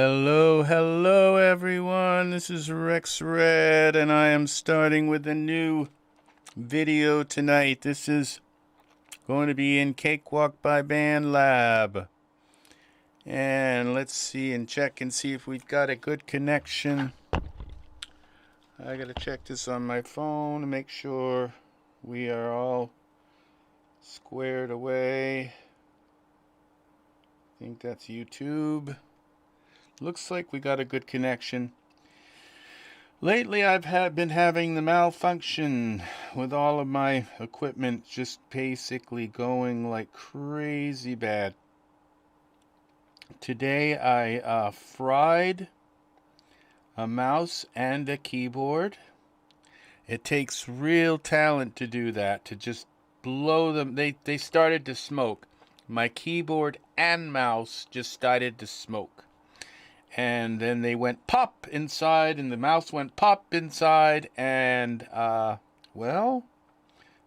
Hello everyone. This is RexRed and I am starting with a new video tonight. This is going to be in Cakewalk by BandLab. And let's see and check and see if we've got a good connection. I gotta check this on my phone to make sure we are all squared away. I think that's YouTube. Looks like we got a good connection. Lately I've been having the malfunction with all of my equipment just basically going like crazy bad. Today I fried a mouse and a keyboard. It takes real talent to do that, to just blow them. They started to smoke. My keyboard and mouse just started to smoke. And then they went pop inside, and the mouse went pop inside, and, well,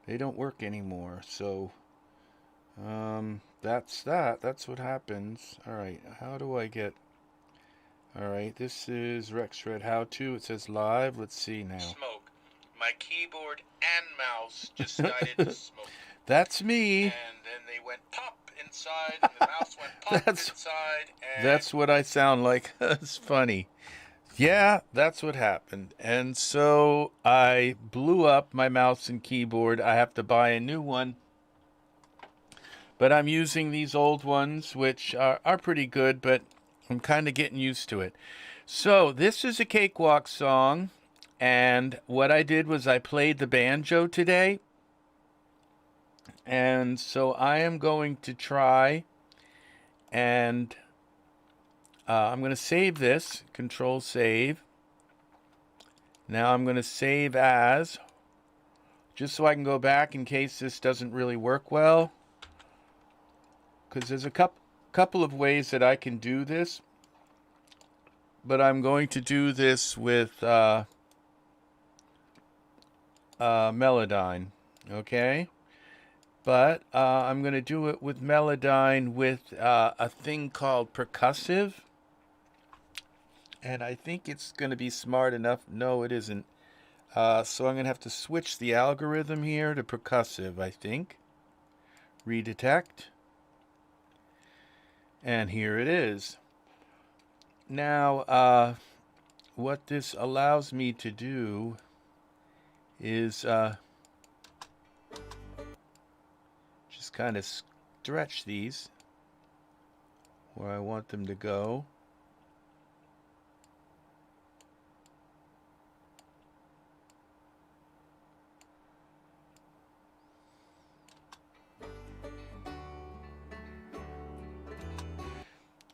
they don't work anymore. So, that's that. That's what happens. Alright, how do I get... Alright, this is RexRed how-to. It says live. Let's see now. Smoke. My keyboard and mouse just started to smoke. That's me. And then they went pop inside, and the mouse went pop inside. And that's what I sound like. It's funny. Yeah, that's what happened. And so I blew up my mouse and keyboard. I have to buy a new one. But I'm using these old ones, which are pretty good, but I'm kind of getting used to it. So this is a Cakewalk song. And what I did was I played the banjo today. And so I am going to try and I'm going to save this, Control Save. Now I'm going to save as, just so I can go back in case this doesn't really work well. Because there's a couple of ways that I can do this. But I'm going to do this with Melodyne, okay? But I'm going to do it with Melodyne with a thing called percussive. And I think it's going to be smart enough. No, it isn't. So I'm going to have to switch the algorithm here to percussive, I think. Redetect. And here it is. Now, what this allows me to do is... just kind of stretch these where I want them to go.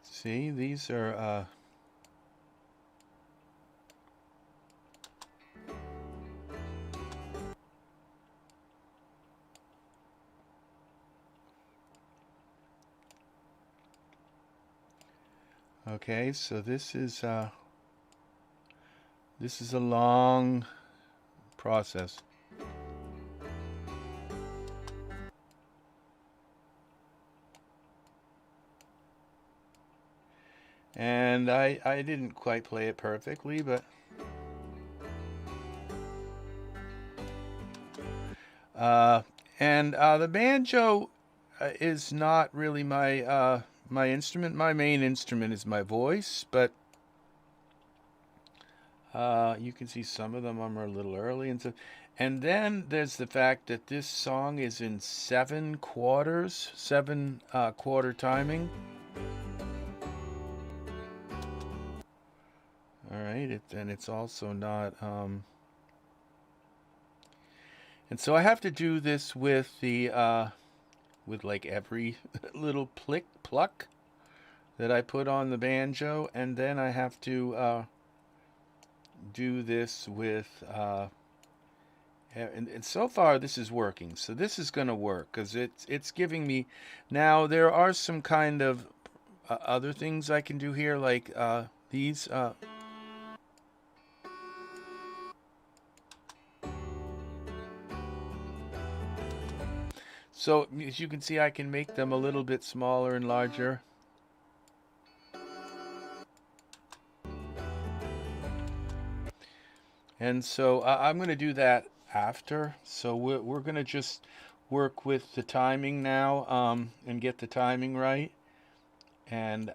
See, these are okay, so this is a long process. And I didn't quite play it perfectly, but the banjo is not really my my instrument. My main instrument is my voice, but you can see some of them are a little early and so. And then there's the fact that this song is in 7 quarters, 7 quarter timing. All right, and it's also not. And so I have to do this with the with like every little pluck that I put on the banjo, and then I have to do this with. And so far this is working, so this is going to work because it's giving me. Now there are some kind of other things I can do here, like these. So as you can see, I can make them a little bit smaller and larger. And so I'm going to do that after. So we're going to just work with the timing now, and get the timing right. And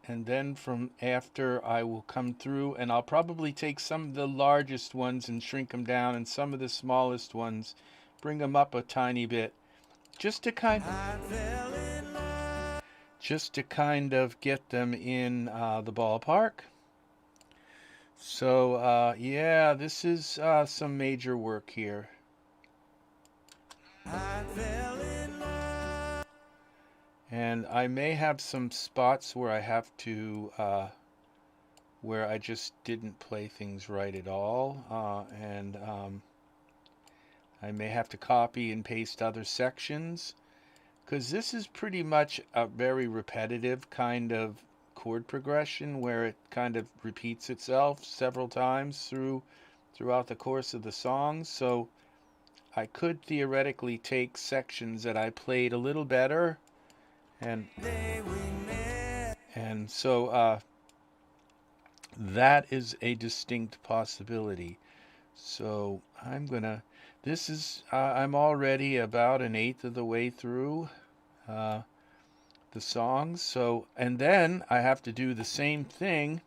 then from after, I will come through and I'll probably take some of the largest ones and shrink them down, and some of the smallest ones bring them up a tiny bit, just to kind of get them in the ballpark. So yeah, this is some major work here. And I may have some spots where I have to where I just didn't play things right at all, and I may have to copy and paste other sections, because this is pretty much a very repetitive kind of chord progression where it kind of repeats itself several times throughout the course of the song. So I could theoretically take sections that I played a little better, and so that is a distinct possibility. So I'm already about an eighth of the way through the songs. So, and then I have to do the same thing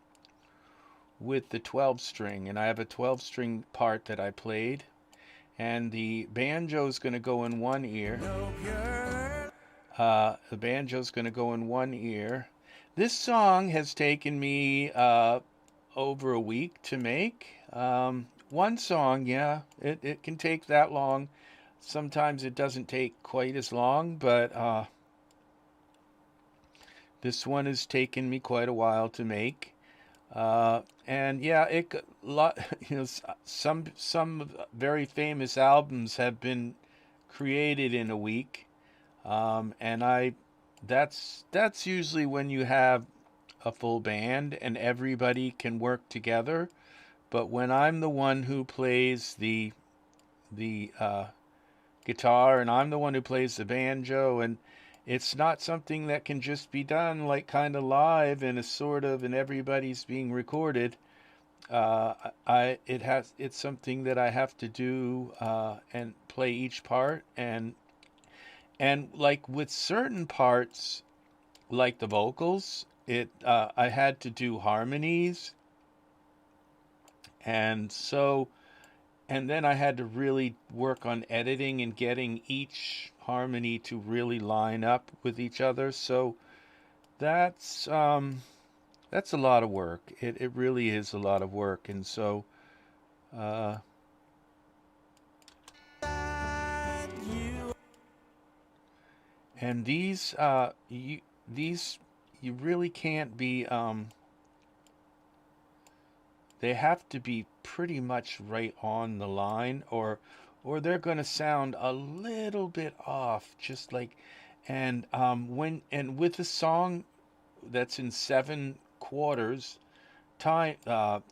with the 12 string, and I have a 12 string part that I played, and the banjo's going to go in one ear. The banjo's going to go in one ear. This song has taken me over a week to make. One song, yeah, it can take that long. Sometimes it doesn't take quite as long, but this one has taken me quite a while to make. And yeah, some very famous albums have been created in a week. And that's usually when you have a full band and everybody can work together. But when I'm the one who plays the guitar, and I'm the one who plays the banjo, and it's not something that can just be done like kind of live and and everybody's being recorded. It's something that I have to do and play each part, and like with certain parts, like the vocals, I had to do harmonies, and then I had to really work on editing and getting each harmony to really line up with each other. So that's a lot of work. It really is a lot of work, and so and these you really can't be they have to be pretty much right on the line, or they're going to sound a little bit off, just like. And with a song that's in 7/4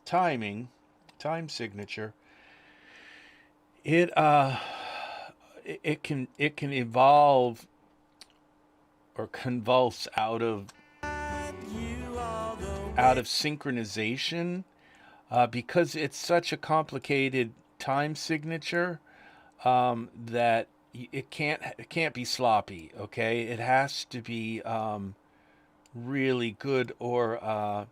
time signature, it can evolve or convulse out of synchronization, because it's such a complicated time signature, that it can't be sloppy. Okay, it has to be really good, or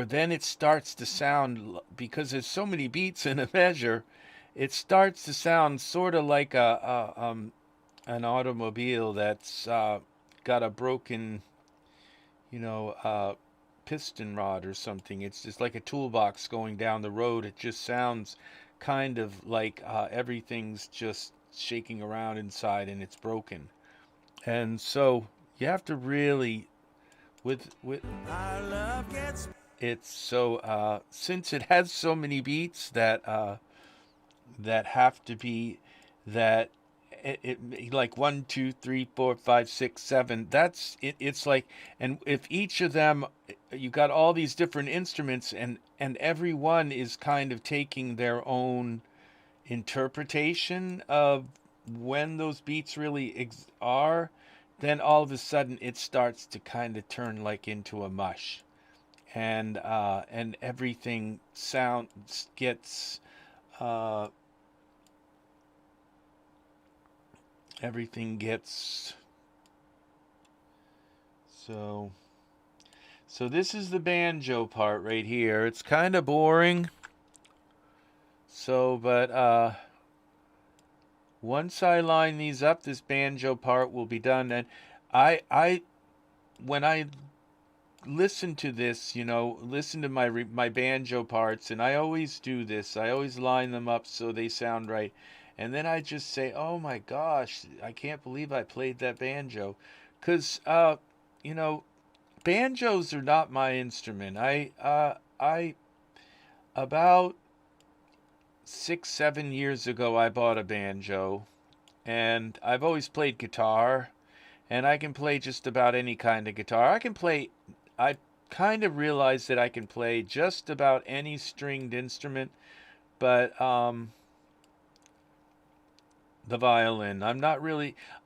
then it starts to sound, because there's so many beats in a measure, it starts to sound sort of like an automobile that's got a broken, piston rod or something. It's just like a toolbox going down the road. It just sounds kind of like everything's just shaking around inside and it's broken. And so you have to really, with our love gets, it's so since it has so many beats that have to be that it like 1, 2, 3, 4, 5, 6, 7. That's it. It's like, and if each of them, you got all these different instruments, and every one is kind of taking their own interpretation of when those beats really are, then all of a sudden it starts to kind of turn like into a mush. and everything gets uh, everything gets so this is the banjo part right here. It's kind of boring. So, but once I line these up, this banjo part will be done. And I when I listen to this, listen to my banjo parts, and I always do this. I always line them up so they sound right. And then I just say, "Oh my gosh, I can't believe I played that banjo." 'Cause you know, banjos are not my instrument. I about 6, 7 years ago I bought a banjo, and I've always played guitar, and I can play just about any kind of guitar. I kind of realized that I can play just about any stringed instrument, but the violin,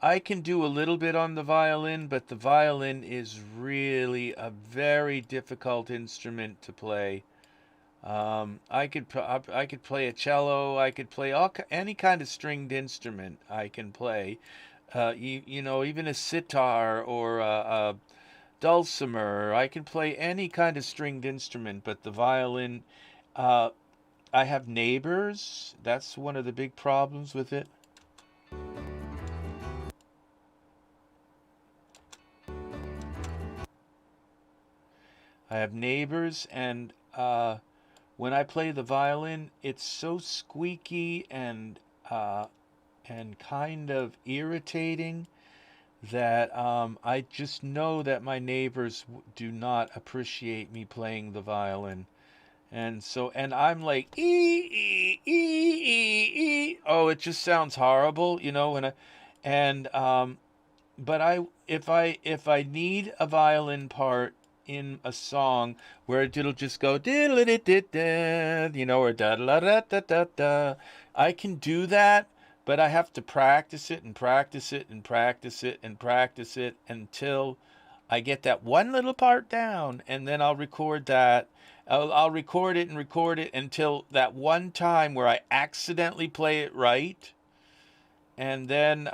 I can do a little bit on the violin, but the violin is really a very difficult instrument to play. I could play a cello. I could play any kind of stringed instrument. I can play, even a sitar or a dulcimer. I can play any kind of stringed instrument, but the violin, uh, I have neighbors. That's one of the big problems with it. I have neighbors, and when I play the violin, it's so squeaky and kind of irritating that I just know that my neighbors do not appreciate me playing the violin. And I'm like ee. Oh, it just sounds horrible, and but if I need a violin part in a song where it'll just go diddle or da da da da da da, I can do that, but I have to practice it and practice it and practice it and practice it until I get that one little part down, and then I'll record that. I'll record it and record it until that one time where I accidentally play it right, and then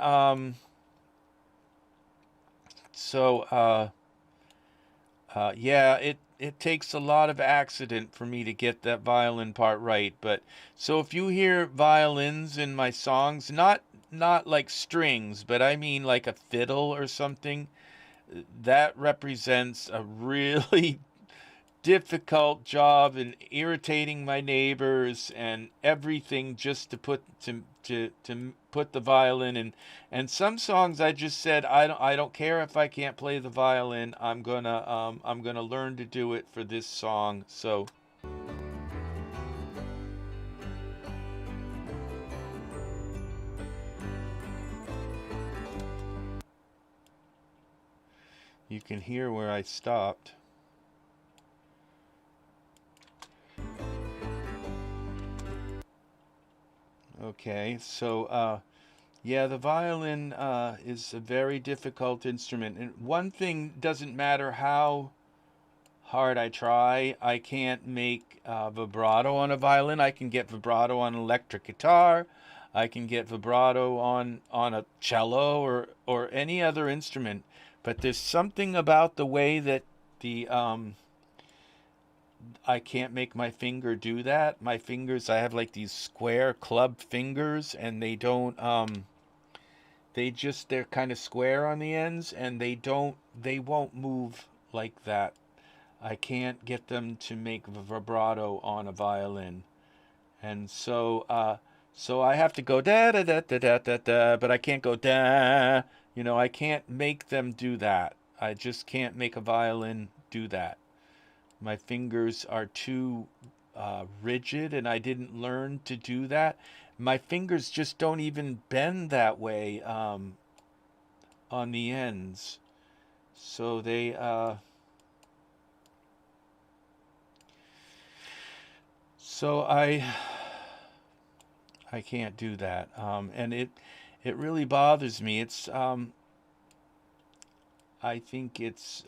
so yeah, it takes a lot of accident for me to get that violin part right. But so if you hear violins in my songs, not like strings, but I mean like a fiddle or something, that represents a really difficult job in irritating my neighbors and everything just to put the violin in. And some songs I just said I don't care if I can't play the violin. I'm gonna learn to do it for this song. So you can hear where I stopped. Okay, so yeah, the violin is a very difficult instrument, and one thing doesn't matter how hard I try, I can't make vibrato on a violin. I can get vibrato on an electric guitar. I can get vibrato on a cello or any other instrument, but there's something about the way that the I can't make my finger do that. My fingers, I have like these square club fingers, and they're kind of square on the ends, and they won't move like that. I can't get them to make vibrato on a violin. And so I have to go da da da da da da da, but I can't go da. I can't make them do that. I just can't make a violin do that. My fingers are too rigid, and I didn't learn to do that. My fingers just don't even bend that way on the ends. So so I can't do that, and it really bothers me. I think it's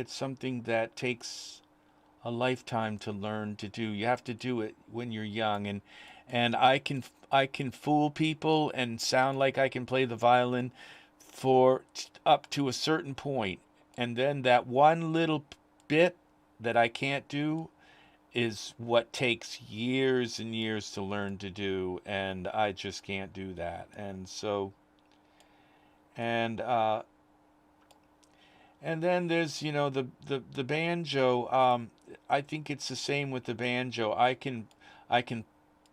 something that takes a lifetime to learn to do. You have to do it when you're young, and I can fool people and sound like I can play the violin for up to a certain point, and then that one little bit that I can't do is what takes years and years to learn to do, and I just can't do that. And so, and and then there's, the banjo. I think it's the same with the banjo. I can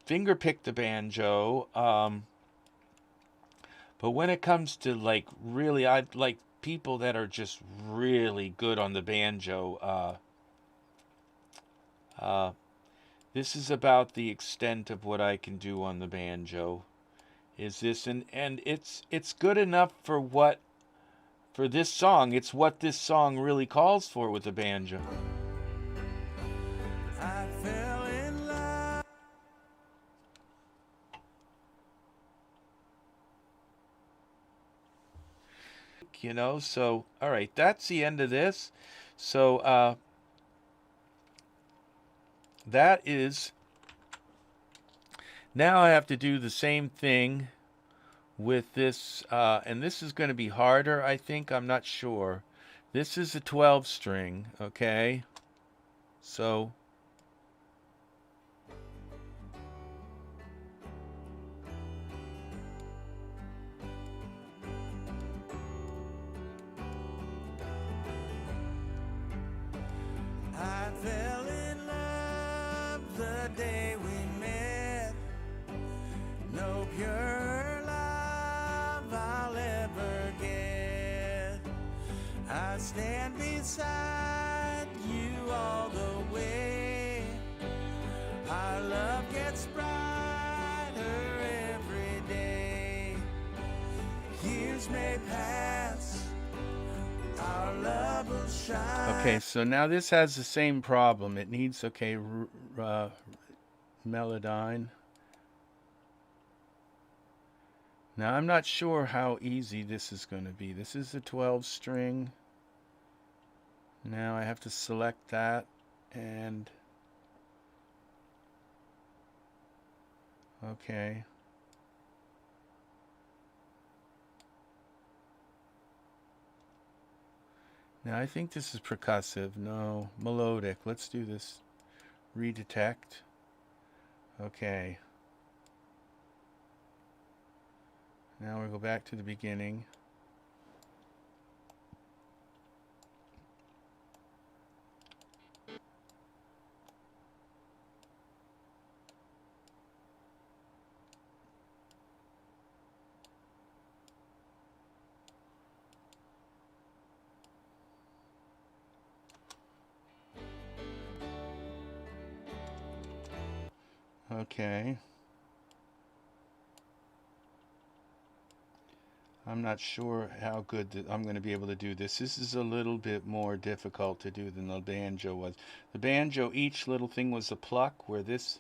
finger pick the banjo, but when it comes to like really, I like people that are just really good on the banjo. Uh, this is about the extent of what I can do on the banjo. Is this, and it's good enough for this song. It's what this song really calls for with the banjo. I fell in love. So all right, that's the end of this. So that is, now I have to do the same thing with this, and this is going to be harder, I think. I'm not sure. This is a 12 string, okay? So I fell in love the day we met. No pure love I'll ever get. I stand beside you all the way. Our love gets brighter every day. Years may pass, our love will shine. Okay, so now this has the same problem. It needs, Melodyne. Now I'm not sure how easy this is going to be. This is a 12 string. Now I have to select that, and okay. Now I think this is percussive. No, melodic. Let's do this. Redetect. Okay. Now we'll go back to the beginning. Okay. I'm not sure how good I'm going to be able to do this. This is a little bit more difficult to do than the banjo was. The banjo, each little thing was a pluck, where this...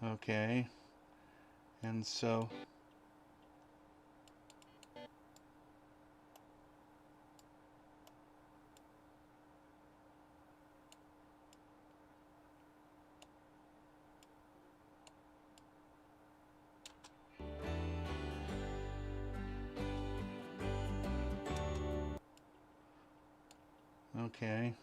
Okay, and so okay.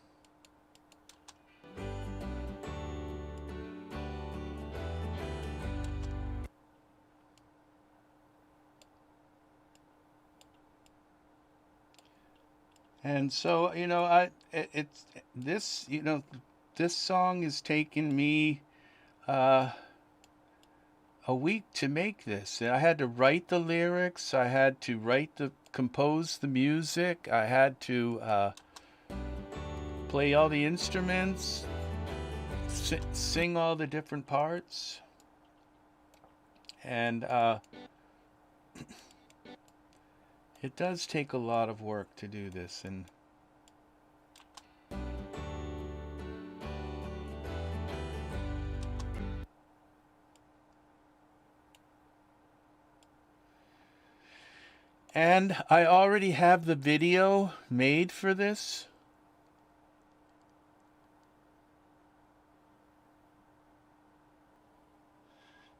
And so, it's this, this song has taken me a week to make this. I had to write the lyrics, I had to compose the music, I had to play all the instruments, sing all the different parts, and It does take a lot of work to do this, and I already have the video made for this.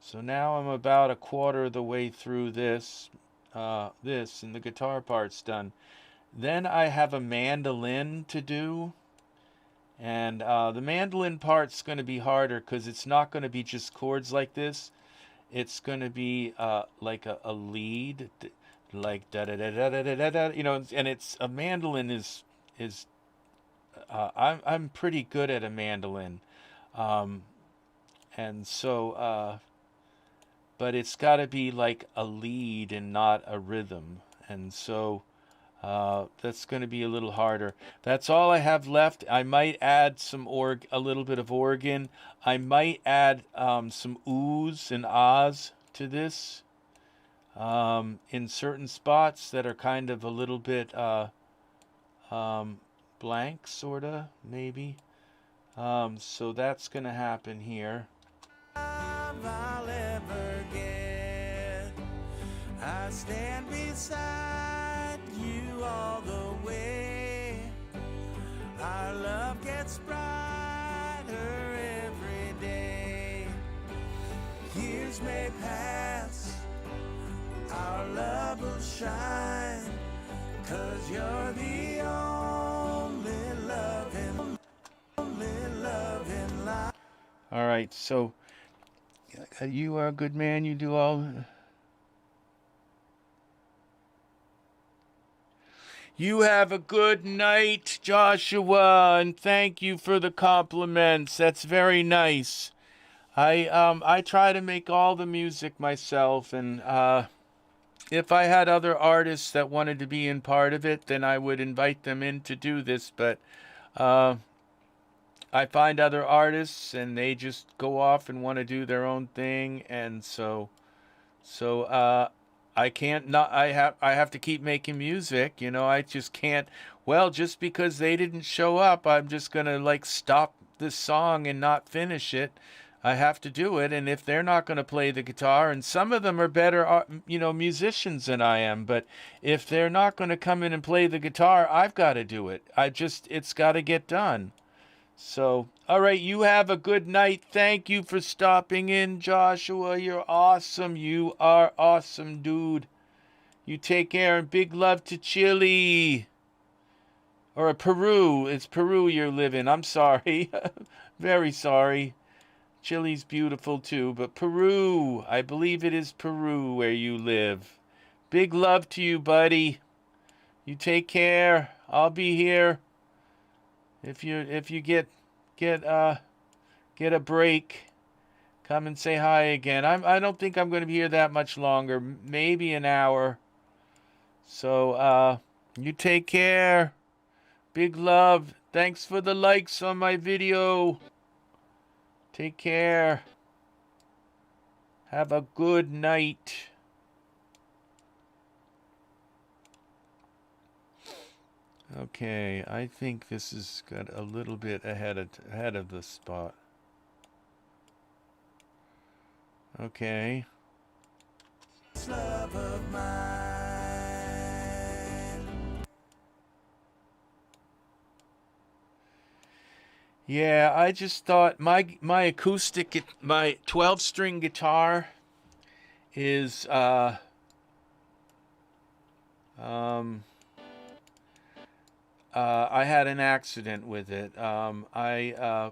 So now I'm about a quarter of the way through this, and the guitar part's done. Then I have a mandolin to do, and the mandolin part's going to be harder because it's not going to be just chords like this. It's going to be like a lead, like da da da da da da da, you know. And it's a mandolin is I'm pretty good at a mandolin, and so but it's got to be like a lead and not a rhythm, and so that's going to be a little harder. That's all I have left. I might add some a little bit of organ. I might add some oohs and ahs to this in certain spots that are kind of a little bit blank, sorta, maybe. So that's going to happen here. I'll ever get. I stand beside you all the way. Our love gets brighter every day. Years may pass, our love will shine, 'cause you're the only love in life. All right, so you are a good man. You do all. You have a good night, Joshua, and thank you for the compliments. That's very nice. I try to make all the music myself, and if I had other artists that wanted to be in part of it, then I would invite them in to do this. But I find other artists, and they just go off and want to do their own thing, and so I can't not. I have to keep making music. You know, I just can't. Well, just because they didn't show up, I'm just gonna like stop this song and not finish it. I have to do it, and if they're not going to play the guitar, and some of them are better, musicians than I am, but if they're not going to come in and play the guitar, I've got to do it. It's got to get done. So, all right, you have a good night. Thank you for stopping in, Joshua. You're awesome. You are awesome, dude. You take care, and big love to Chile. Or Peru. It's Peru you're living. I'm sorry. Very sorry. Chile's beautiful too, but Peru, I believe it is Peru where you live. Big love to you, buddy. You take care. I'll be here. If you get a break, come and say hi again. I don't think I'm going to be here that much longer. Maybe an hour. So you take care. Big love. Thanks for the likes on my video. Take care. Have a good night. Okay, I think this has got a little bit ahead of the spot. Okay. Love of mine. Yeah, I just thought my acoustic, my 12-string guitar is I had an accident with it. I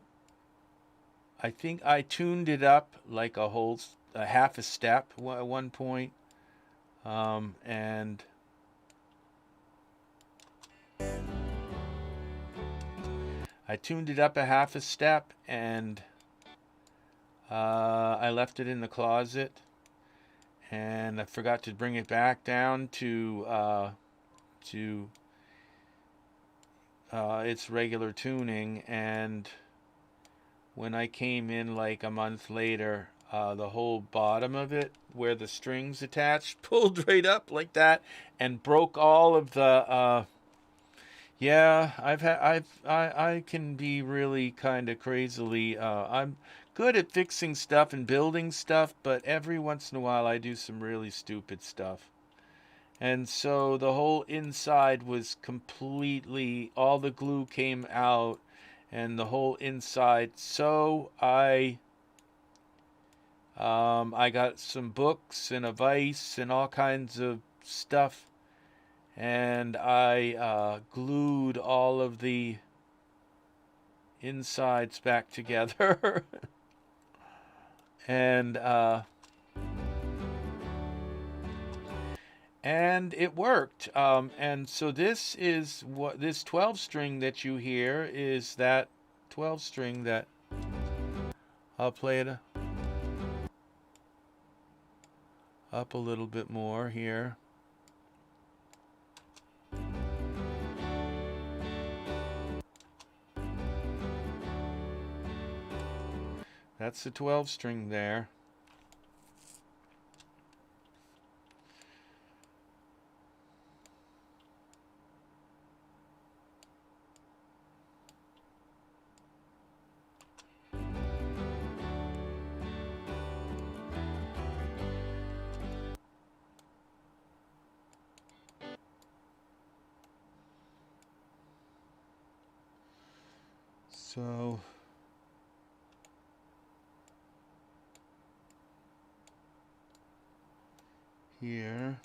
think I tuned it up like a half a step at one point, and I tuned it up a half a step, and I left it in the closet, and I forgot to bring it back down to its regular tuning, and when I came in like a month later, the whole bottom of it where the strings attached pulled right up like that and broke all of the yeah, I can be really kind of crazily I'm good at fixing stuff and building stuff, but every once in a while I do some really stupid stuff. And so the whole inside was completely, all the glue came out and the whole inside. So I got some books and a vise and all kinds of stuff, and I glued all of the insides back together. and and it worked. And so this is what this 12 string that you hear is that 12 string that I'll play it up a little bit more here. That's the 12 string there. So here.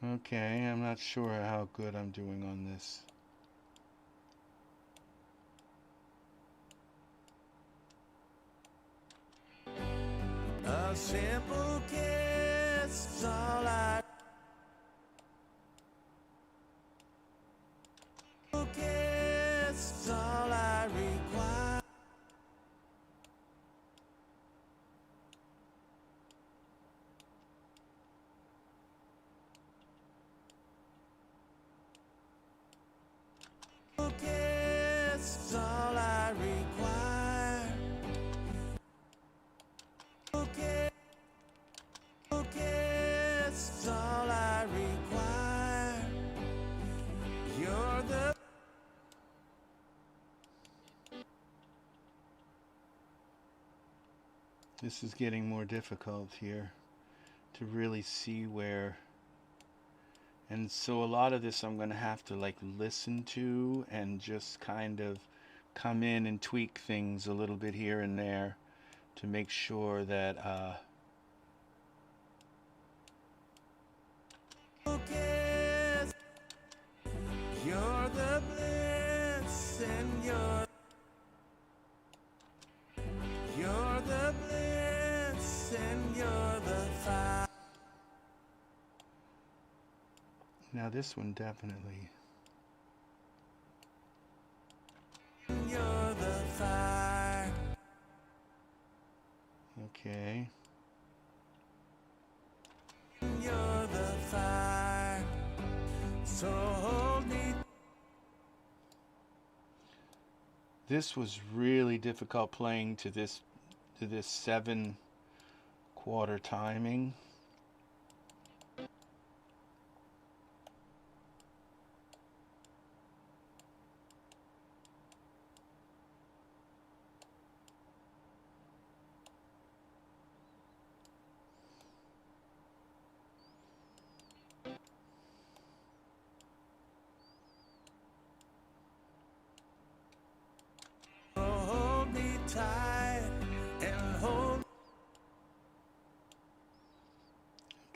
Okay, I'm not sure how good I'm doing on this. A simple kiss is all I kiss is all I require. Kiss is all I require. Kiss is all I require. You're the This is getting more difficult here to really see where, and so a lot of this I'm going to have to like listen to and just kind of come in and tweak things a little bit here and there to make sure that you're the bliss and you're the bliss and you're the fire. Now this one definitely. You're the fire. Okay. You're the fire. So hold me. This was really difficult playing to this 7/4 timing.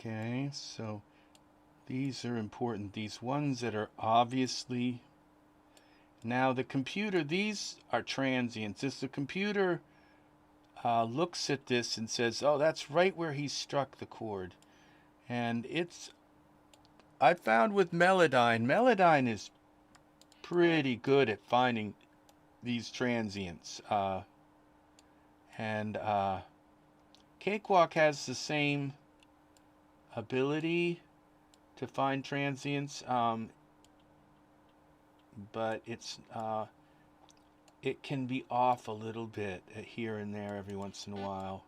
Okay, so these are important. These ones that are obviously... Now the computer, these are transients. If the computer looks at this and says, oh, that's right where he struck the chord. And it's... I found with Melodyne is pretty good at finding these transients. And Cakewalk has the same ability to find transients, but it can be off a little bit here and there every once in a while.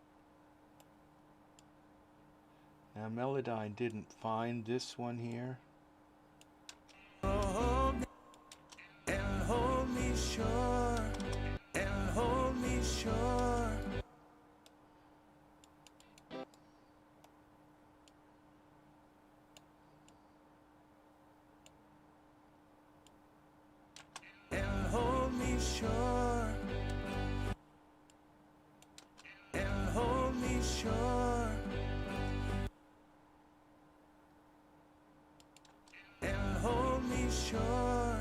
Now Melodyne didn't find this one here. Hold me sure, and hold me sure. And hold me sure, and hold me sure, and hold me sure.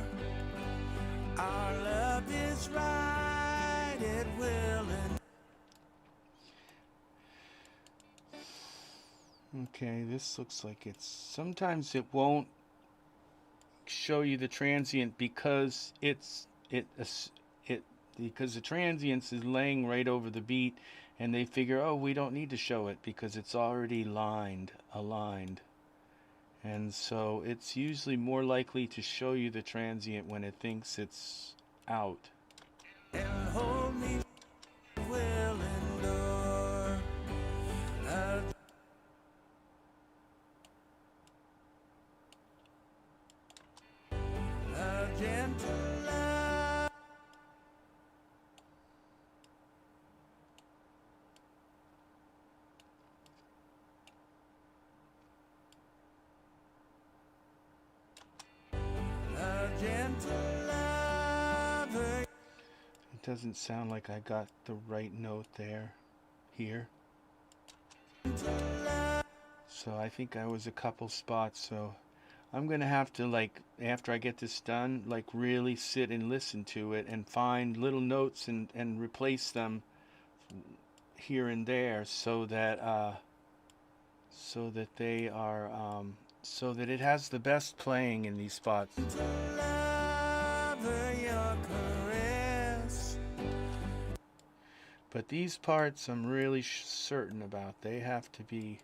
Our love is right, it will end. Okay, this looks like it's... Sometimes it won't show you the transient because because the transients is laying right over the beat, and they figure, oh, we don't need to show it because it's already aligned. And so it's usually more likely to show you the transient when it thinks it's out. And hold me will endure. A gentle love. A gentle lover. It doesn't sound like I got the right note here. So I think I was a couple spots, so I'm gonna have to, like, after I get this done, like really sit and listen to it and find little notes and replace them here and there so that they are so that it has the best playing in these spots. Lover, your caress. But these parts I'm really certain about. They have to be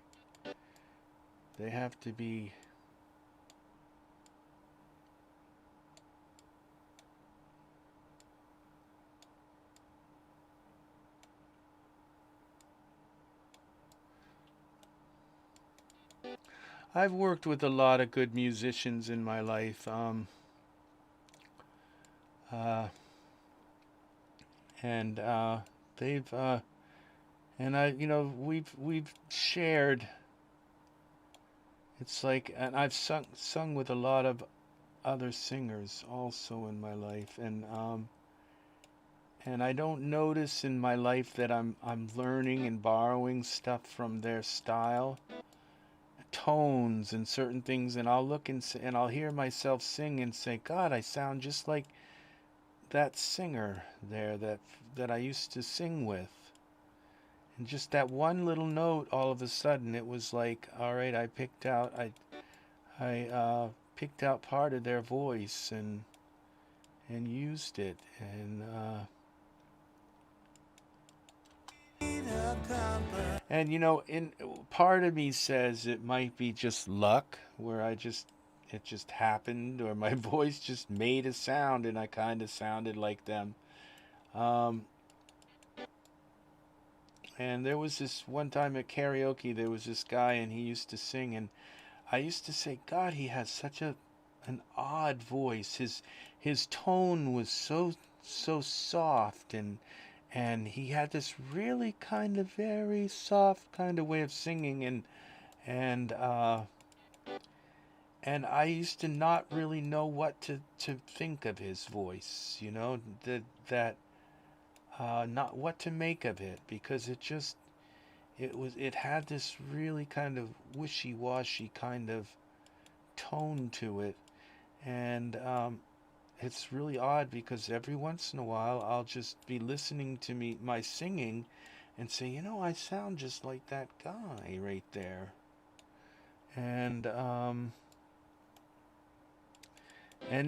I've worked with a lot of good musicians in my life. And they've and we've shared. It's like, and I've sung with a lot of other singers also in my life, and I don't notice in my life that I'm learning and borrowing stuff from their style, tones and certain things, and I'll look and I'll hear myself sing and say, God, I sound just like that singer there that I used to sing with. And just that one little note, all of a sudden it was like, all right, I picked out part of their voice and used it, and in part of me says it might be just luck, where it just happened, or my voice just made a sound and I kind of sounded like them. And there was this one time at karaoke, there was this guy and he used to sing, and I used to say, God, he has such an odd voice. His tone was so soft, and he had this really kind of very soft kind of way of singing, and I used to not really know what to think of his voice, not what to make of it, because it it had this really kind of wishy-washy kind of tone to it, and it's really odd because every once in a while I'll just be listening to my singing and say, you know, I sound just like that guy right there. And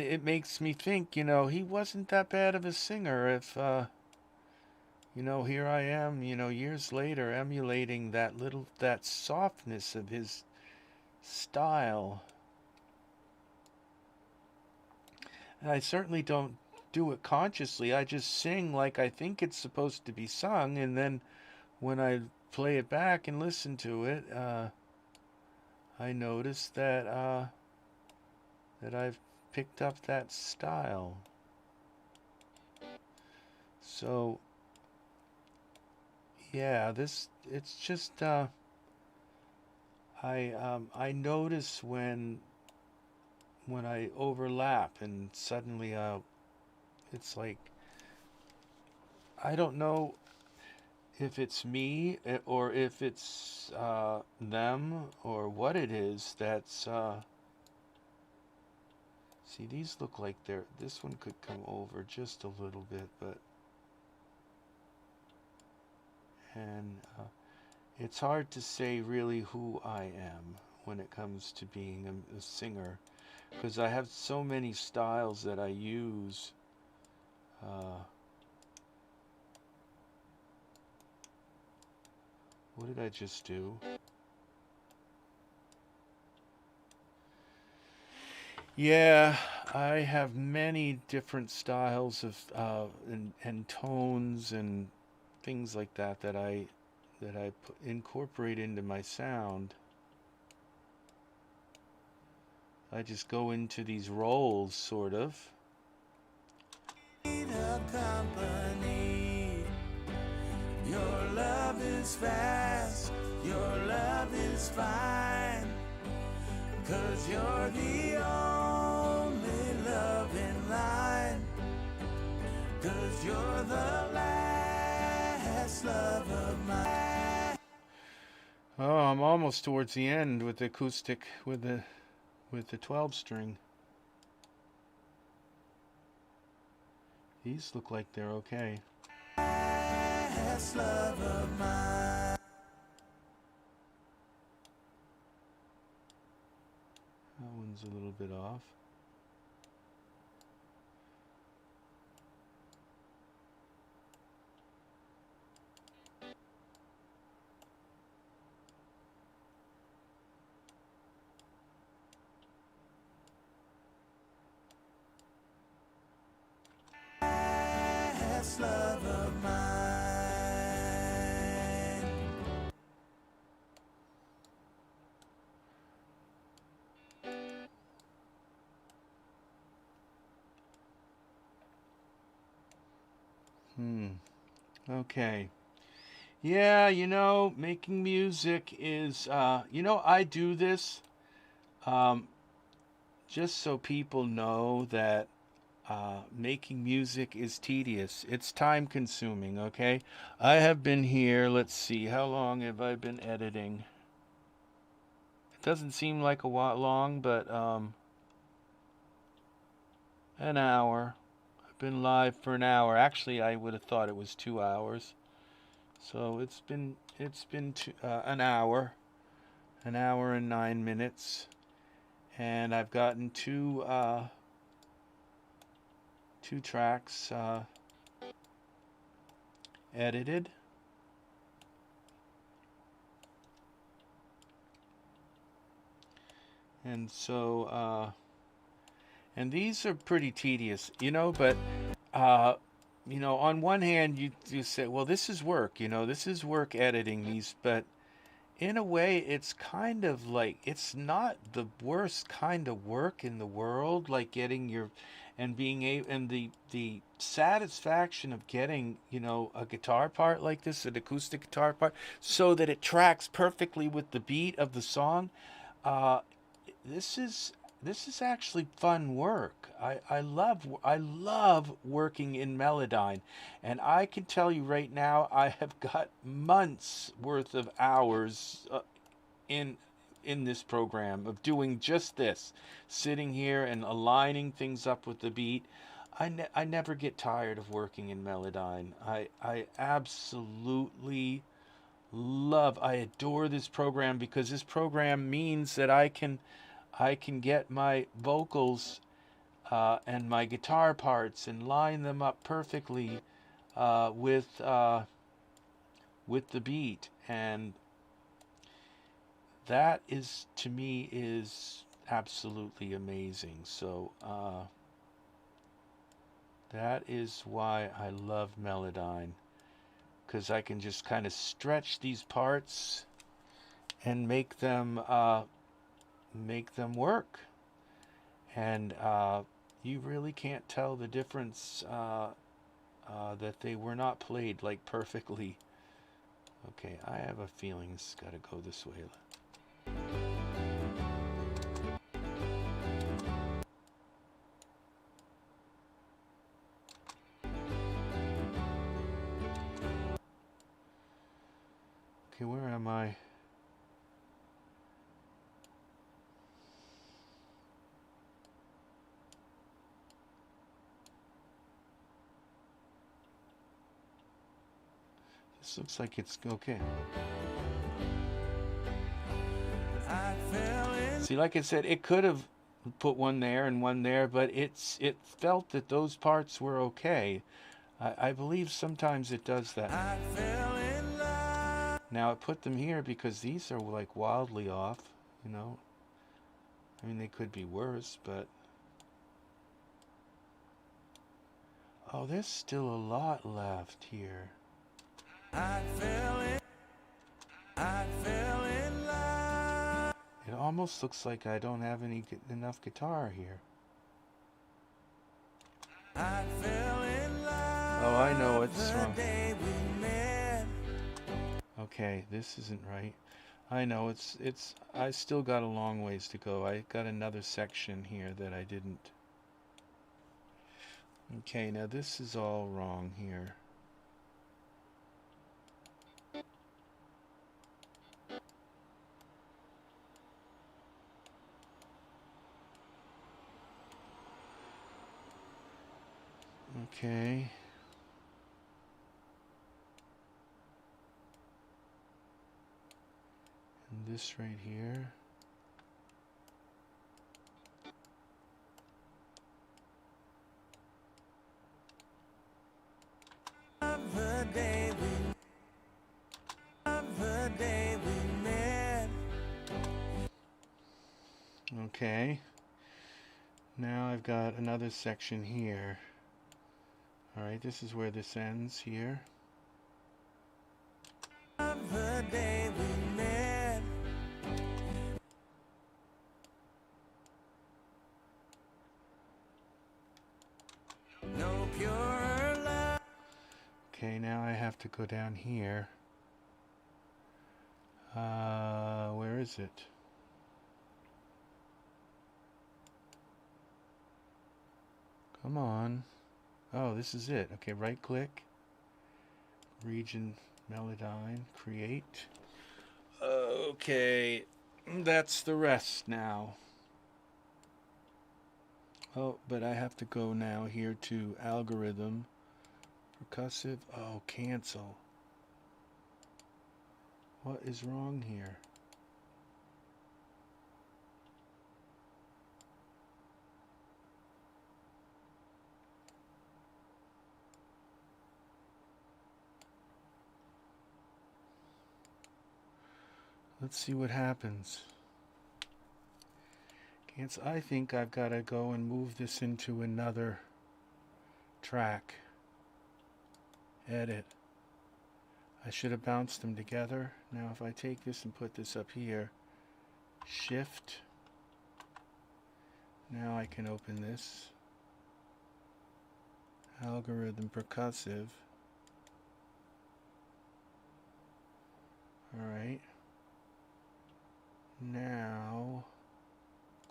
it makes me think, you know, he wasn't that bad of a singer if you know, here I am, you know, years later emulating that softness of his style. And I certainly don't do it consciously. I just sing like I think it's supposed to be sung, and then when I play it back and listen to it, I notice that I've picked up that style. So yeah, it's just I notice when I overlap and suddenly it's like I don't know if it's me or if it's them or what it is that's see, these look like this one could come over just a little bit, but and it's hard to say really who I am when it comes to being a singer, because I have so many styles that I use. What did I just do? Yeah, I have many different styles of and tones and things like that I incorporate into my sound. I just go into these roles, sort of. Company. Your love is fast, your love is fine, 'cause you're the only love in line, 'cause you're the last love of mine. Oh, I'm almost towards the end with the acoustic, with the 12 string. These look like they're okay. Last love of mine. That one's a little bit off. Last love of mine. Okay. Yeah, you know, making music is, you know, I do this just so people know that making music is tedious. It's time consuming, okay? I have been here, let's see, how long have I been editing? It doesn't seem like a while long, but an hour. I've been live for an hour. Actually, I would have thought it was 2 hours. So it's been an hour and 9 minutes, and I've gotten two tracks edited. And so and these are pretty tedious, you know, but you know, on one hand you say, well, this is work, you know, this is work editing these, but in a way it's kind of like it's not the worst kind of work in the world, like getting your and being able and the satisfaction of getting, you know, a guitar part like this, an acoustic guitar part, so that it tracks perfectly with the beat of the song. uh this is this is actually fun work. I love working in Melodyne, and I can tell you right now, I have got months worth of hours in in this program of doing just this, sitting here and aligning things up with the beat. I never get tired of working in Melodyne. I absolutely I adore this program because this program means that I can get my vocals and my guitar parts and line them up perfectly with the beat, and that is, to me, is absolutely amazing. So that is why I love Melodyne, because I can just kind of stretch these parts and make them work, and you really can't tell the difference that they were not played like perfectly. Okay, I have a feeling it's got to go this way. Okay, where am I? This looks like it's okay. See, like I said, it could have put one there and one there, but it felt that those parts were okay. I believe sometimes it does that. Now I put them here because these are like wildly off, you know. I mean, they could be worse, but oh, there's still a lot left here. It almost looks like I don't have enough guitar here. Oh, I know it's wrong. Okay, this isn't right. I know I still got a long ways to go. I got another section here that I didn't. Okay, now this is all wrong here. Okay. And this right here. Okay. Now I've got another section here. Alright, this is where this ends here. The day we met. No pure love. Okay, now I have to go down here. Where is it? Come on. Oh, this is it. Okay, right click. Region, Melodyne, create. Okay, that's the rest now. Oh, but I have to go now here to algorithm, percussive. Oh, cancel. What is wrong here? Let's see what happens. Cancel. I think I've got to go and move this into another track. Edit. I should have bounced them together. Now if I take this and put this up here, shift. Now I can open this. Algorithm percussive. Alright. Now,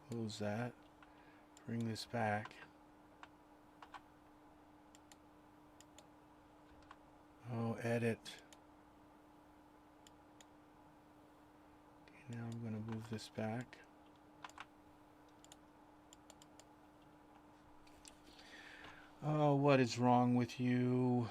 close that. Bring this back. Oh, edit. Okay, now I'm going to move this back. Oh, what is wrong with you?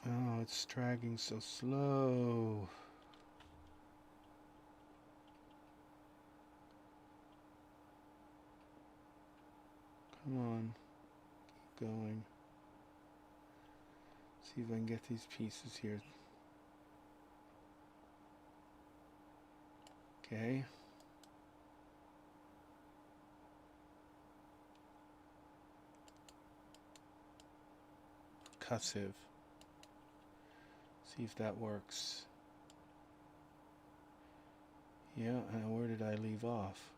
Oh, it's dragging so slow. Come on, keep going. See if I can get these pieces here. Okay. Percussive. See if that works. Yeah, and where did I leave off?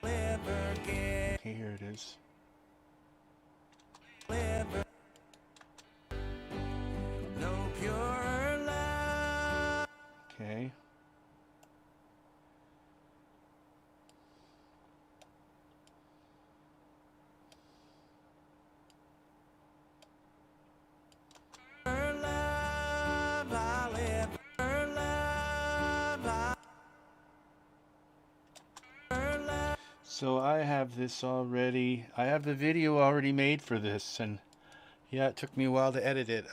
Okay, here it is. Okay. So I have this already. I have the video already made for this, and yeah, it took me a while to edit it.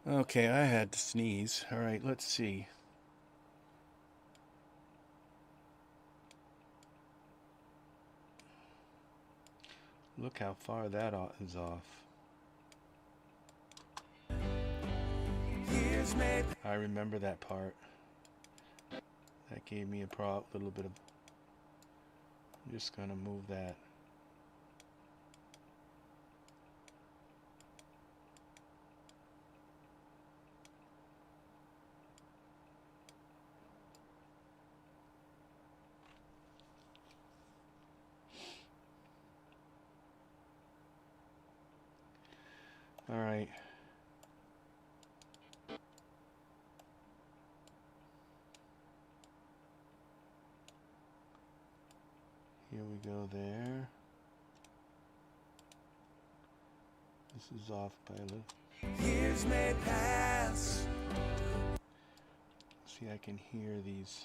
Okay, I had to sneeze. All right, let's see. Look how far that is off. I remember that part. That gave me a little bit of... I'm just going to move that. All right. Here we go there. This is off by a little. Years may pass. See, I can hear these.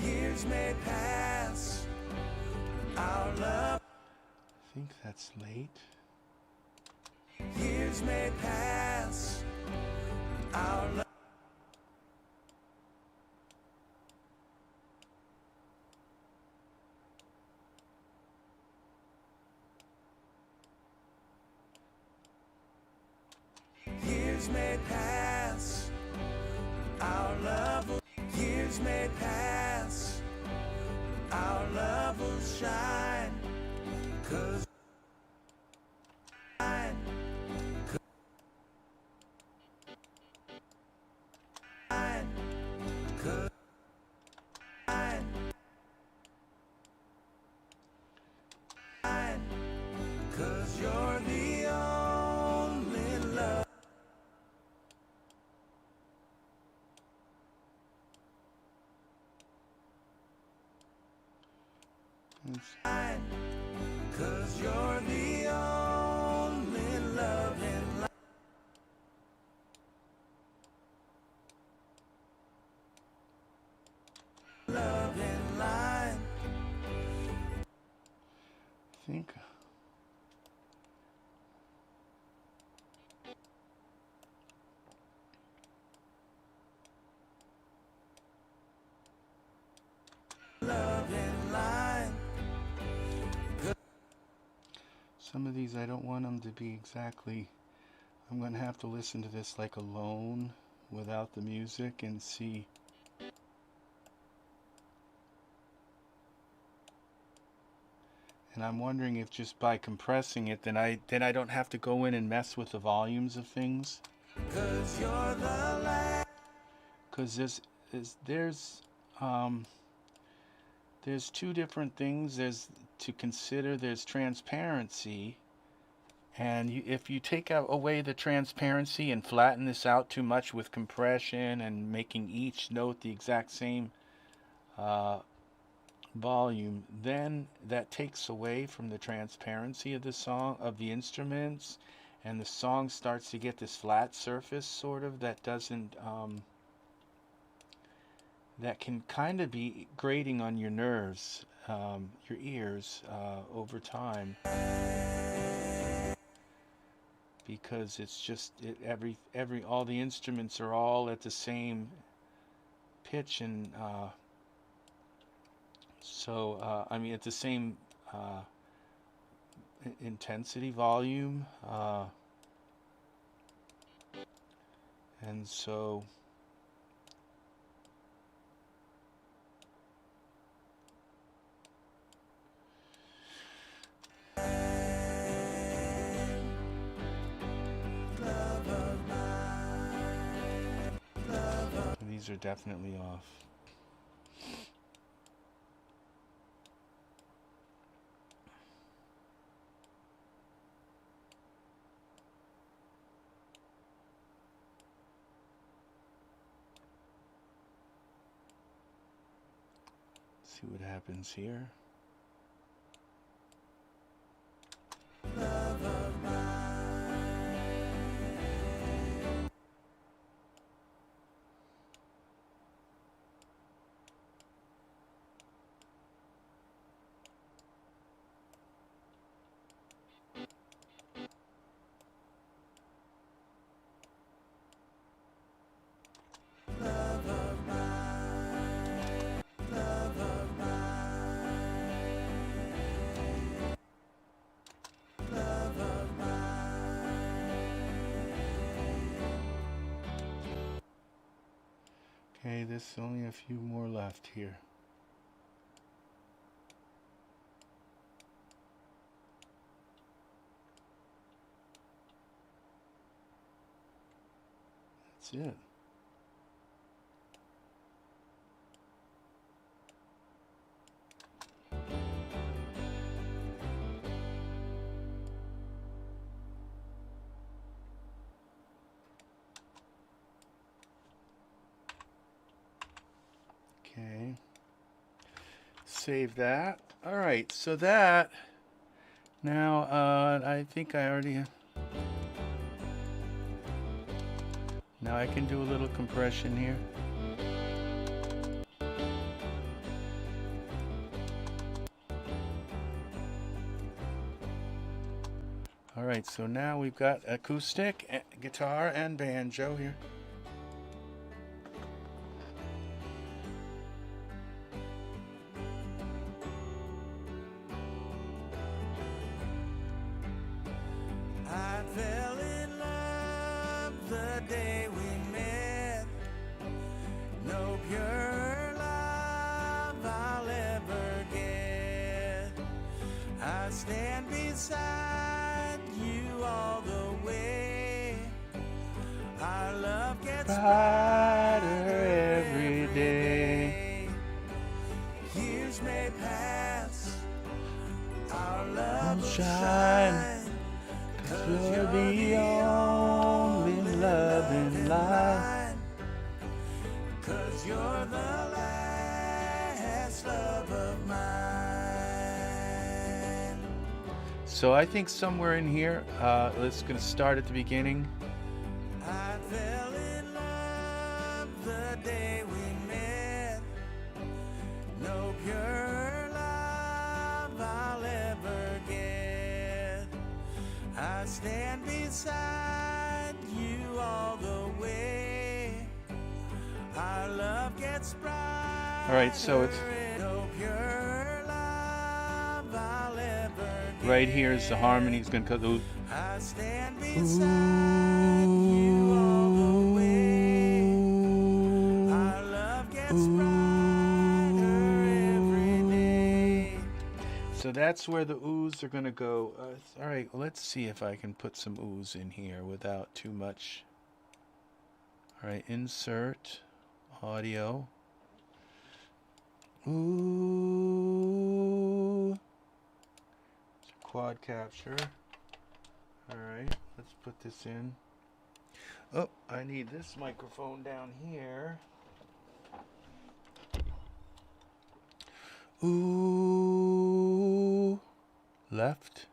Years may pass. Our love. I think that's late. Years may pass. Our love. Years may pass. Our love. Years may pass. Our love will shine. 'Cause you're the only love. Cause you're the only love in life. Love in line. I think love in line. some of these I don't want them to be exactly, I'm going to have to listen to this like alone without the music and see. And I'm wondering if just by compressing it, then I don't have to go in and mess with the volumes of things. 'Cause you're the last. Because there's two different things. There's to consider. There's transparency, and if you take away the transparency and flatten this out too much with compression and making each note the exact same volume, then that takes away from the transparency of the song, of the instruments, and the song starts to get this flat surface sort of that doesn't that can kind of be grating on your nerves, your ears, over time, because it's just all the instruments are all at the same pitch and I mean at the same intensity, volume, and so these are definitely off. See what happens here. Love of mine. Love of mine. Love of mine. Love of mine. Okay, there's only a few more left here. That's it. Okay. Save that. All right, so that now I think I already. Now I can do a little compression here. All right, so now we've got acoustic, guitar, and banjo here. I fell in love the day we met. No pure love I'll ever get. I stand beside you all the way. Our love gets Brighter every day. Years may pass, our love will Shine. shine. 'Cause you're the only love in life. 'Cause you're the last love of mine. So I think somewhere in here, let's gonna start at the beginning. I fell in love the day we met. No pure love I'll ever get. I stand beside you all the way. Our love gets brighter. All right, so it's No pure love I'll ever Right here is the harmony. It's gonna cut those. I stand beside you all the way. Our love gets brighter every day. So that's where the oohs are gonna go. All right, let's see if I can put some oohs in here without too much. All right, insert audio. Ooh. Quad capture. All right, let's put this in. Oh, I need this microphone down here. Ooh. Left.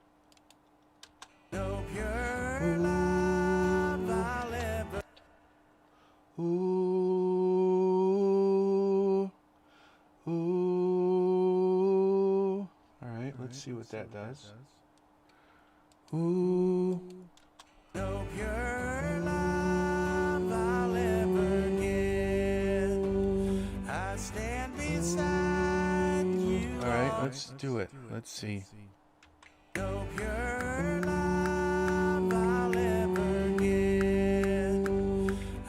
No pure love I'll ever. Ooh. Ooh. All right, let's see what that does. Ooh. No pure love I'll ever get. I stand beside you. All right, let's do it. Let's see. No pure love I'll ever get.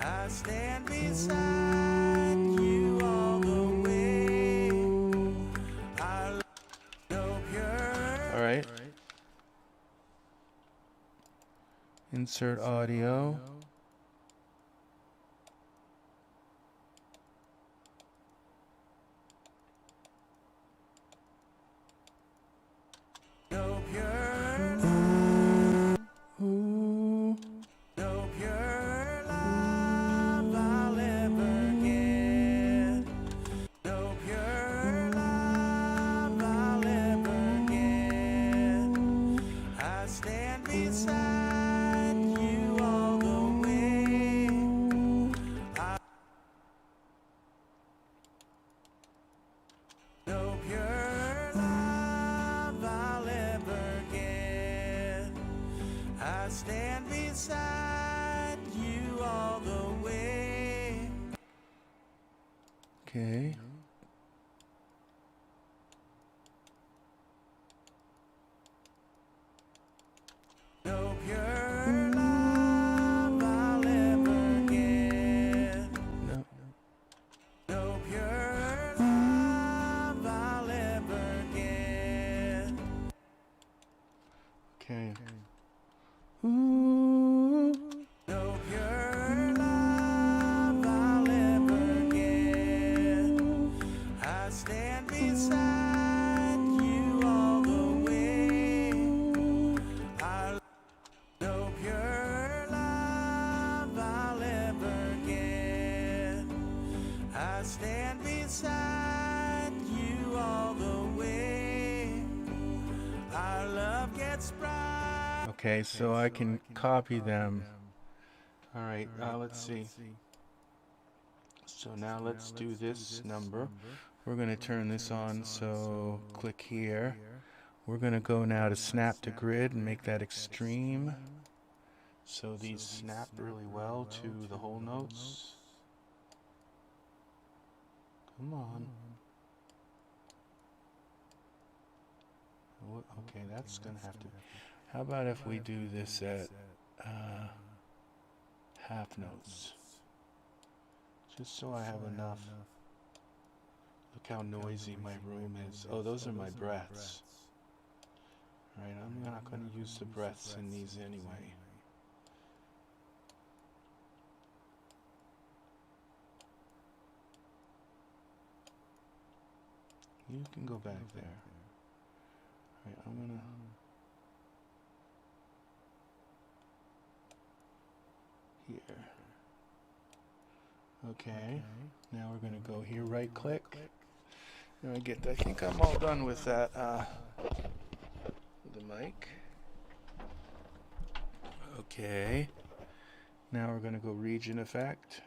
I stand beside you all the way. No pure. All right. Insert audio. No pure. Ooh. No pure love I'll ever get. No pure love I'll ever get. I stand beside you all the way. No pure love I'll ever get. I stand beside you all the way. Okay. No pure love I'll ever get. No. No pure love I'll ever get. Okay. Ooh. No pure love I'll ever get. I stand beside you all the way. No pure love I'll ever get. I stand beside you all the way. Our love gets bright. Okay, so I can copy them. All right, let's see. So now let's do this number. We're going to turn this on, so click here. We're going to go now to snap to grid and make that extreme. So these snap really well to the whole notes. Come on. Okay, that's going to have to... How about if we do this at half notes? Just so I have enough. Look how noisy my room is. Oh, those are my breaths. Alright, I'm not going to use the breaths in these anyway. You can go back there. Alright, I'm going to... Here. Okay, now we're going to go here, right click. I think I'm all done with that, with the mic. Okay, now we're going to go region effect.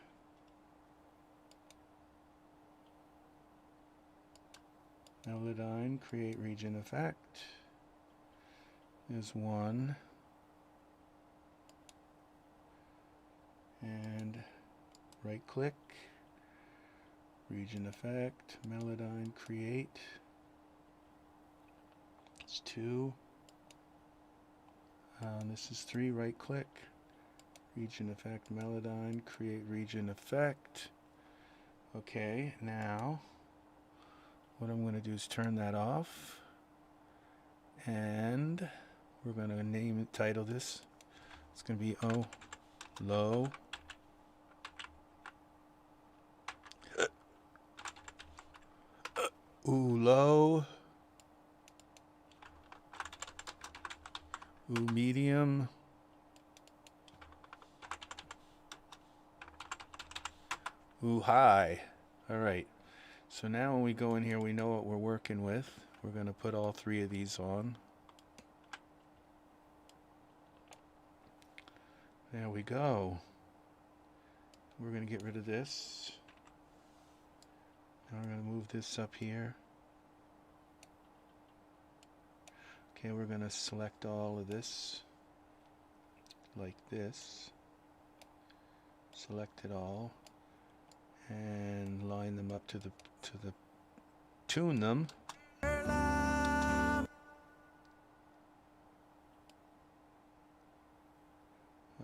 Melodyne, create region effect. There's one. And right click, region effect, Melodyne, create. It's 2. This is 3, right click, region effect, Melodyne, create region effect. Okay, now what I'm going to do is turn that off, and we're going to name it, title this. It's going to be Oh Low. Ooh low. Ooh medium. Ooh high. Alright, so now when we go in here, we know what we're working with. We're going to put all 3 of these on. There we go. We're going to get rid of this. Now we're going to move this up here. Okay, we're going to select all of this like this. Select it all and line them up to the tune them.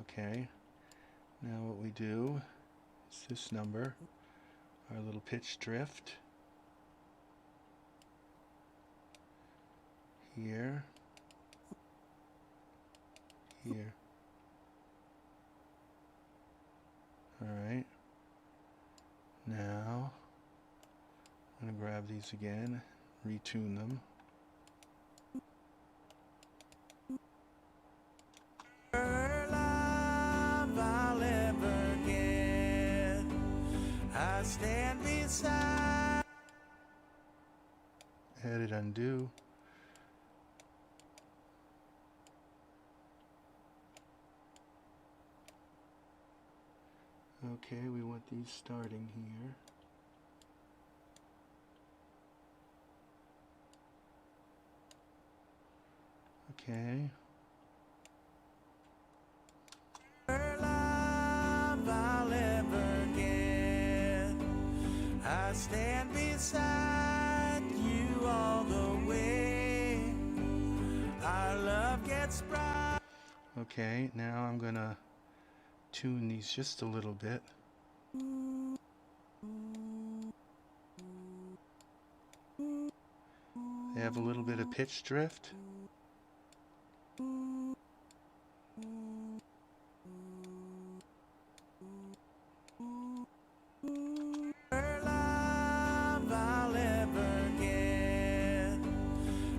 Okay, now what we do is this number, our little pitch drift here, here. Alright, now I'm going to grab these again, retune them. I stand beside. Edit, undo. Okay, we want these starting here. Okay. I stand beside you all the way. Our love gets bright. Okay, now I'm gonna tune these just a little bit. They have a little bit of pitch drift.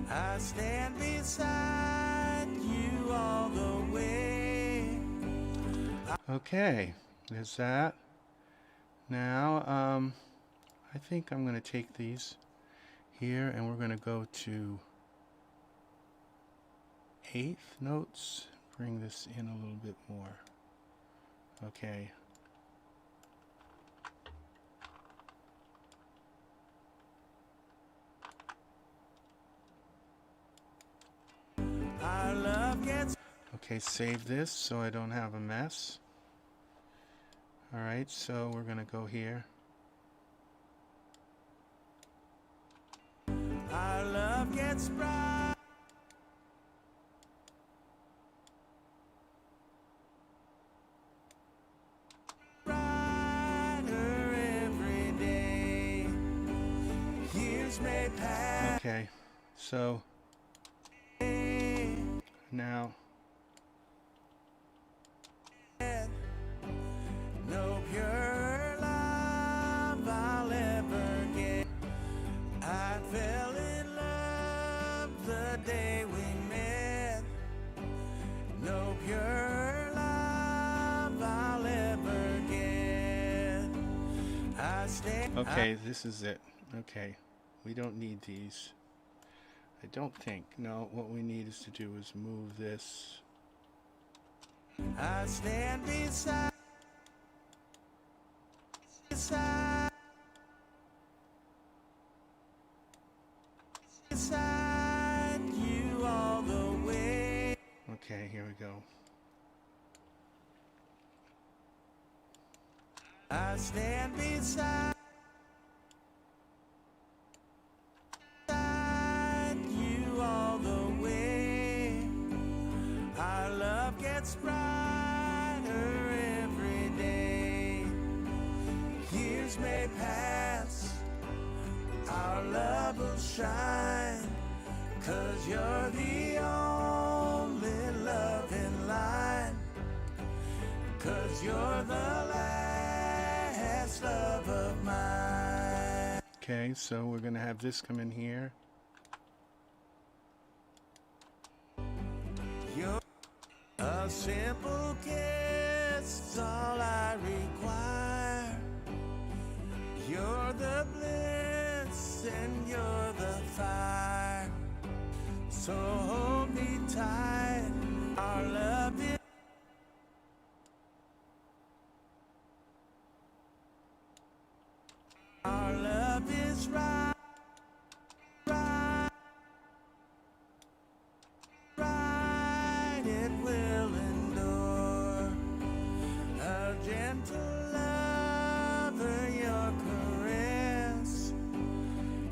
I stand beside you all the way. Okay, there's that. Now, I think I'm going to take these here and we're going to go to 8th notes. Bring this in a little bit more. Okay. Okay, save this so I don't have a mess. Alright, so we're going to go here. Our love gets bright. Brighter every day. Years may pass. Okay, so now no pure love I'll ever get. I fell in love the day we met. No pure love I'll ever get. I stay. Okay, this is it. Okay, we don't need these. I don't think. No, what we need is to do is move this. I stand beside you all the way. Okay, here we go. I stand beside you all the way. Our gets brighter every day. Years may pass, our love will shine, 'cause you're the only love in line, 'cause you're the last love of mine. Okay, so we're gonna have this come in here. You're a simple kiss, all I require. You're the bliss and you're the fire. So hold me tight, our love is right, right, it will endure. A gentle lover, your caress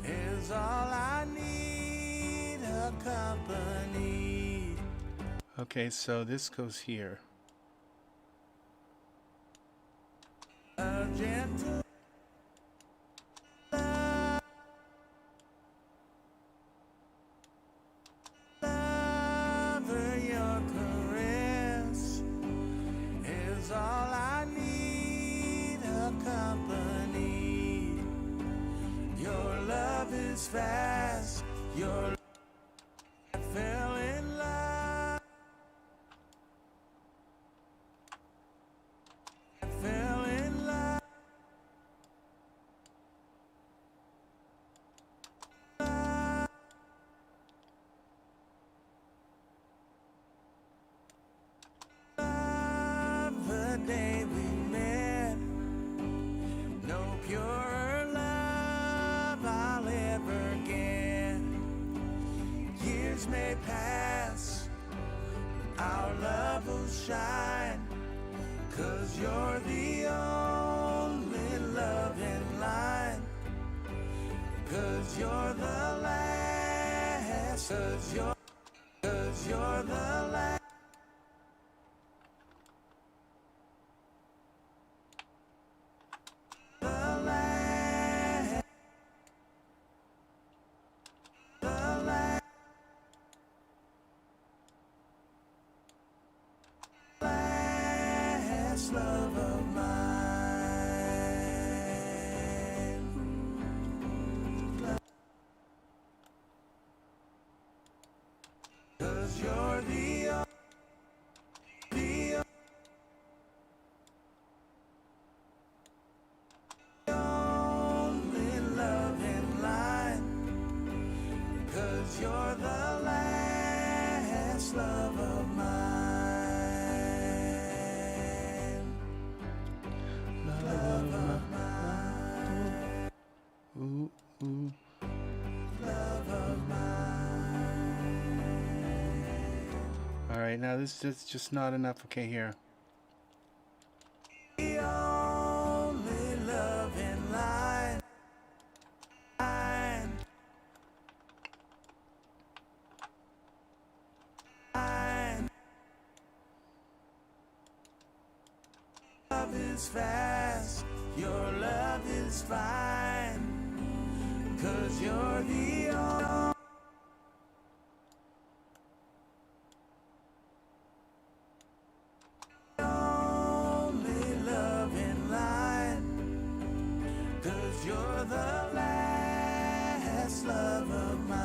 is all I need, accompanied. Okay, so this goes here. A gentle lover, your caress is all I need, accompanied. Your love is fast, your I fell in love, I fell in love. The day we met, no purer love I'll ever get. Years may pass, our love will shine, 'cause you're the only love in line, 'cause you're the last, 'cause you're the last. Love of mine, 'cause you're the only love in line, 'cause you're the last love of mine. Ooh, ooh. Love of mine. All right, now this is just not enough. Okay, here. The only love in line. Love is fast, your love is fine, 'cause you're the only love in line, 'cause you're the last love of mine.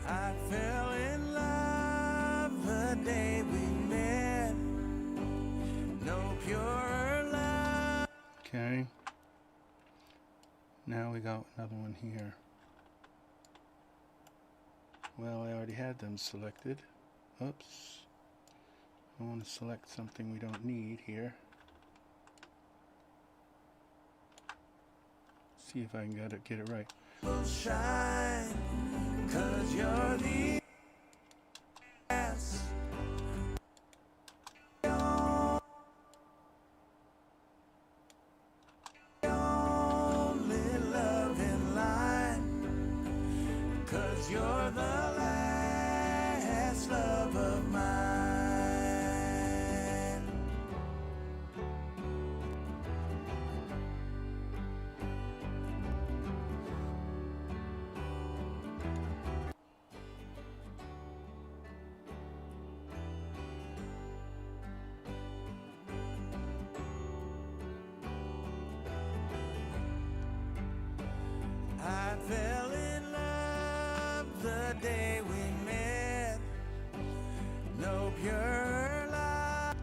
I fell in love the day we met, no purer love. Okay. Now we got another one here. Well, I already had them selected. Oops. I want to select something we don't need here. See if I can get it right. Will shine, 'cause you're the 'cause you're the last love of mine. I fell in love the day we met. No pure love.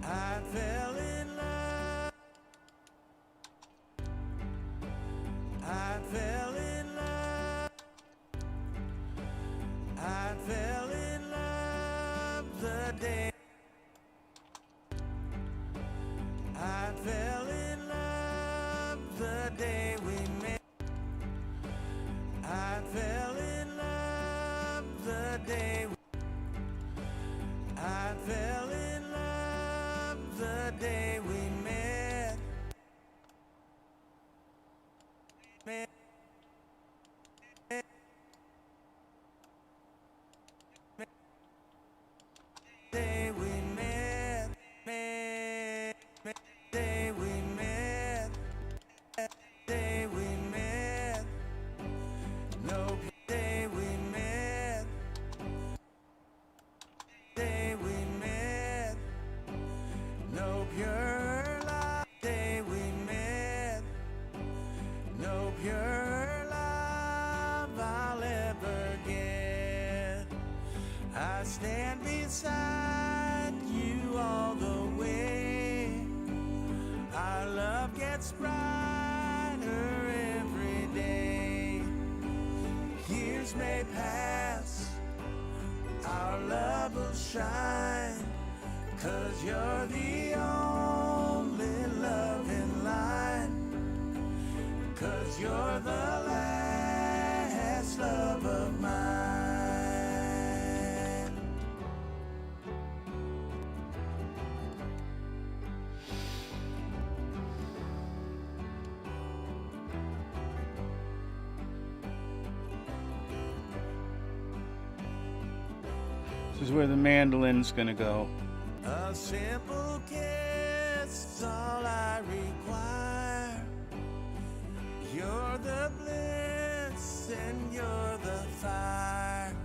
I fell in love. I fell in love. I fell in love the day. I fell in love the day we met. I fell in love the day. I fell in love the day we met. Day we met. Day we met. Day we met. No day we met. Day we met. No pure love. Day we met. No pure love I'll ever get. I stand beside you all the way. Our love gets brighter every day. Years may pass, our love will shine, 'cause you're the only love in line. 'Cause you're the last love of mine. This is where the mandolin's gonna go. A simple kiss is all I require. You're the bliss and you're the fire.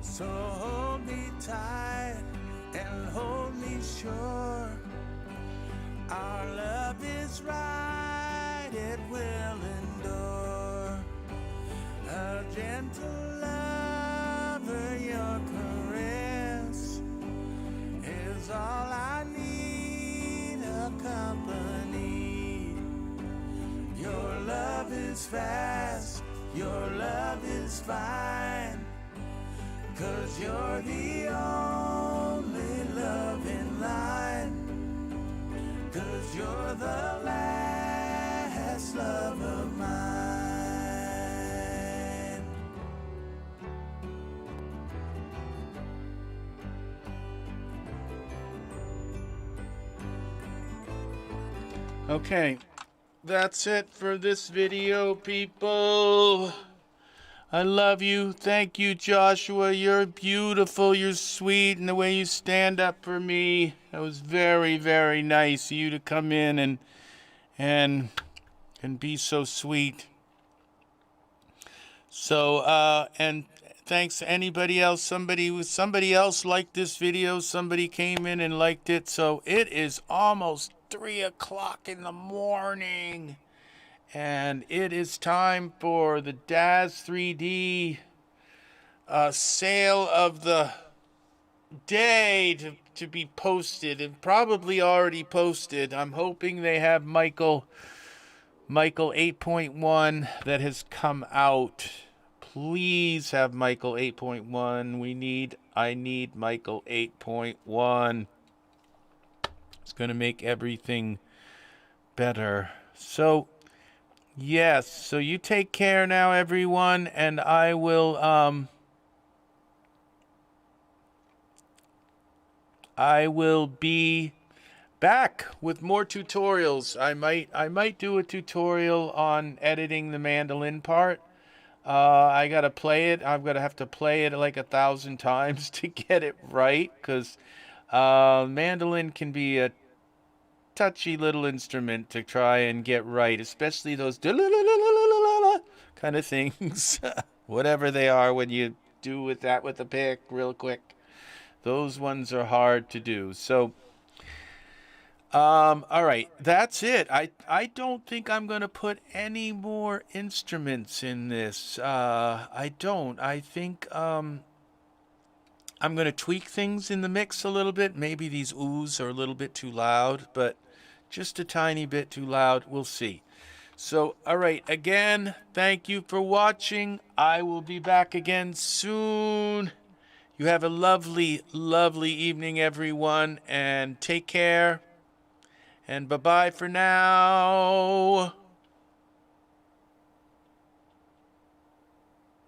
So hold me tight and hold me sure. Our love is right, it will endure. A gentle lover, your caress is all I need, a company. Your love is fast, your love is fine, 'cause you're the only love in line. 'Cause you're the last love of mine. Okay, that's it for this video, people. I love you. Thank you, Joshua. You're beautiful. You're sweet. And the way you stand up for me, that was very, very nice of you to come in and be so sweet. So, and thanks to anybody else. Somebody else liked this video. Somebody came in and liked it. So it is almost 3 o'clock in the morning. And it is time for the Daz 3D sale of the day to be posted, and probably already posted. I'm hoping they have Michael 8.1 that has come out. Please have Michael 8.1. I need Michael 8.1. It's going to make everything better. So yes, so you take care now, everyone, and I will be back with more tutorials. I might do a tutorial on editing the mandolin part. I gotta play it. I'm gonna have to play it like 1,000 times to get it right, because mandolin can be a touchy little instrument to try and get right, especially those kind of things, whatever they are when you do with that with the pick real quick. Those ones are hard to do. So, all right, that's it. I don't think I'm gonna put any more instruments in this. I don't. I think I'm gonna tweak things in the mix a little bit. Maybe these oohs are a little bit too loud, but just a tiny bit too loud. We'll see. So, all right, again, thank you for watching. I will be back again soon. You have a lovely, lovely evening, everyone, and take care. And bye-bye for now.